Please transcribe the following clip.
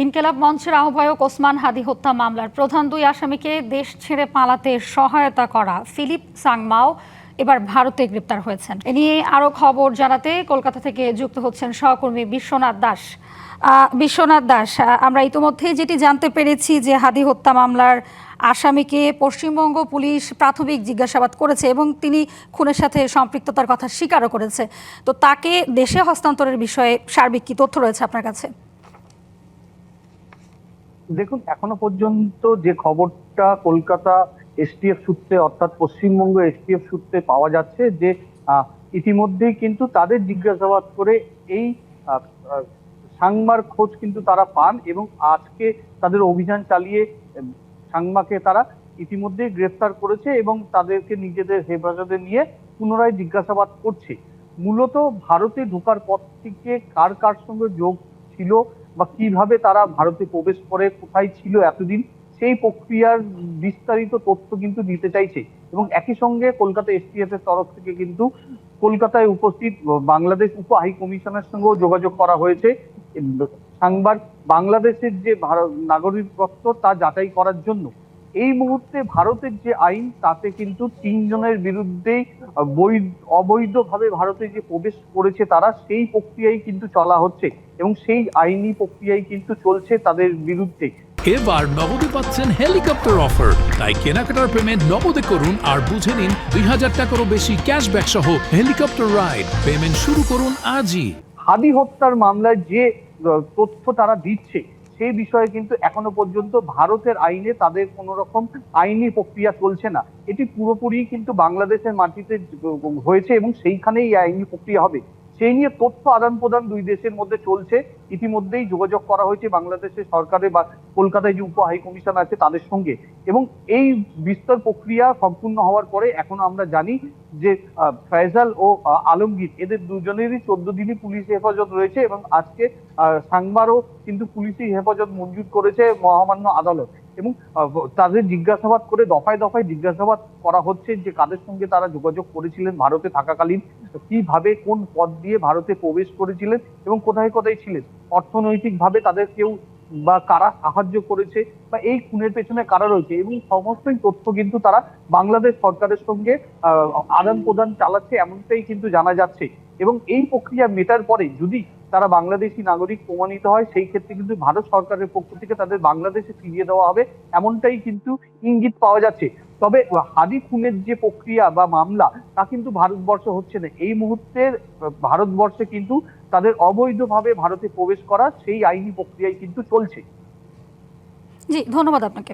ইনকিলাব মঞ্চের আহ্বায়ক ওসমান হাদি হত্যা মামলার প্রধান দুই আসামিকে দেশ ছেড়ে পালাতে সহায়তা করা ফিলিপ সাংমাও এবার ভারতে গ্রেপ্তার হয়েছেন। এ নিয়ে আরো খবর জানাতে কলকাতা থেকে যুক্ত হচ্ছেন সহকর্মী বিশ্বনাথ দাস। আমরা ইতিমধ্যেই যেটি জানতে পেরেছি যে হাদি হত্যা মামলার আসামিকে পশ্চিমবঙ্গ পুলিশ প্রাথমিক জিজ্ঞাসাবাদ করেছে এবং তিনি খুনের সাথে সম্পৃক্ততার কথা স্বীকারও করেছে। তো তাকে দেশে হস্তান্তরের বিষয়ে সার্বিক কি তথ্য রয়েছে আপনার কাছে? দেখুন, এখনো পর্যন্ত যে খবরটা কলকাতা এসটিএফ সূত্রে অর্থাৎ পশ্চিমবঙ্গ এসটিএফ সূত্রে পাওয়া যাচ্ছে যে ইতিমধ্যেই কিন্তু তাদের জিজ্ঞাসাবাদ করে এই সাংমার খোঁজ কিন্তু তারা পান এবং আজকে তাদের অভিযান চালিয়ে সাংমাকে তারা ইতিমধ্যেই গ্রেফতার করেছে এবং তাদেরকে নিজেদের হেফাজতে নিয়ে পুনরায় জিজ্ঞাসাবাদ করছে। মূলত ভারতে ঢোকার পর থেকে কার কার সঙ্গে যোগ ছিল বা কিভাবে তারা ভারতে প্রবেশ করে, কোথায় ছিল এতদিন, সেই প্রক্রিয়ার বিস্তারিত তথ্য কিন্তু নিতে চাইছে। এবং একই সঙ্গে কলকাতা এসটিএফ এর তরফ থেকে কিন্তু কলকাতায় উপস্থিত বাংলাদেশ উপ হাই কমিশনের সঙ্গেও যোগাযোগ করা হয়েছে সাংবার বাংলাদেশের যে নাগরিকত্ব তা যাচাই করার জন্য। এই মুহূর্তে ভারতের যে আইন তাতে কিন্তু 3 জনের বিরুদ্ধেই অবৈধভাবে ভারতে যে প্রবেশ করেছে তারা, সেই প্রক্রিয়াই কিন্তু চলা হচ্ছে এবং সেই আইনি প্রক্রিয়াই কিন্তু চলছে তাদের বিরুদ্ধে। এবার নগদে পাচ্ছেন হেলিকপ্টার অফার, তাই কেনাকাটার পেমেন্ট নগদে করুন আর বুঝে নিন 2000 টাকারও বেশি ক্যাশব্যাক সহ হেলিকপ্টার রাইড। পেমেন্ট শুরু করুন আজই। হাদি হত্যার মামলায় যে তথ্য তারা দিচ্ছে সেই বিষয়ে কিন্তু এখনো পর্যন্ত ভারতের আইনে তাদের কোন রকম আইনি প্রক্রিয়া চলছে না। এটি পুরোপুরি কিন্তু বাংলাদেশের মাটিতে হয়েছে এবং সেইখানেই আইনি প্রক্রিয়া হবে। সেই নিয়ে তথ্য আদান প্রদান দুই দেশের মধ্যে চলছে। ইতিমধ্যেই যোগাযোগ করা হয়েছে বাংলাদেশের সরকারের বা কলকাতায় যে উপ হাই কমিশন আছে তাদের সঙ্গে এবং এই বিস্তর প্রক্রিয়া সম্পূর্ণ হওয়ার পরে এখন আমরা জানি যে ফয়সাল ও আলমগীর এদের দুজনেরই 14 দিনই পুলিশ হেফাজত রয়েছে এবং আজকে সাংবারও কিন্তু পুলিশি হেফাজত মঞ্জুর করেছে মহামান্য আদালত এবং তাদের জিজ্ঞাসাবাদ করে দফায় দফায় জিজ্ঞাসাবাদ করা হচ্ছে যে কাদের সঙ্গে তারা যোগাযোগ করেছিলেন ভারতে থাকাকালীন, কিভাবে কোন পথ দিয়ে ভারতে প্রবেশ করেছিলেন এবং কোথায় কোথায় ছিলেন, অর্থনৈতিকভাবে তাদের কেউ বা কারা সাহায্য করেছে বা এই খুনের পেছনে কারা রয়েছে এবং সমস্তই তথ্য কিন্তু তারা বাংলাদেশ সরকারের সঙ্গে আদান প্রদান চালাচ্ছে এমনটাই কিন্তু জানা যাচ্ছে। এবং এই প্রক্রিয়া মেটার পরে যদি তারা বাংলাদেশি নাগরিক প্রমাণিত হয় সেই ক্ষেত্রে কিন্তু ভারত সরকারের পক্ষ থেকে তাদের বাংলাদেশে ফিরিয়ে দেওয়া হবে এমনটাই কিন্তু ইঙ্গিত পাওয়া যাচ্ছে। তবে হাদি খুনের যে প্রক্রিয়া বা মামলা তা কিন্তু ভারতবর্ষ হচ্ছে না। এই মুহূর্তে ভারতবর্ষে কিন্তু তাদের অবৈধভাবে ভারতে প্রবেশ করা সেই আইনি প্রক্রিয়ায় কিন্তু চলছে। জি, ধন্যবাদ আপনাকে।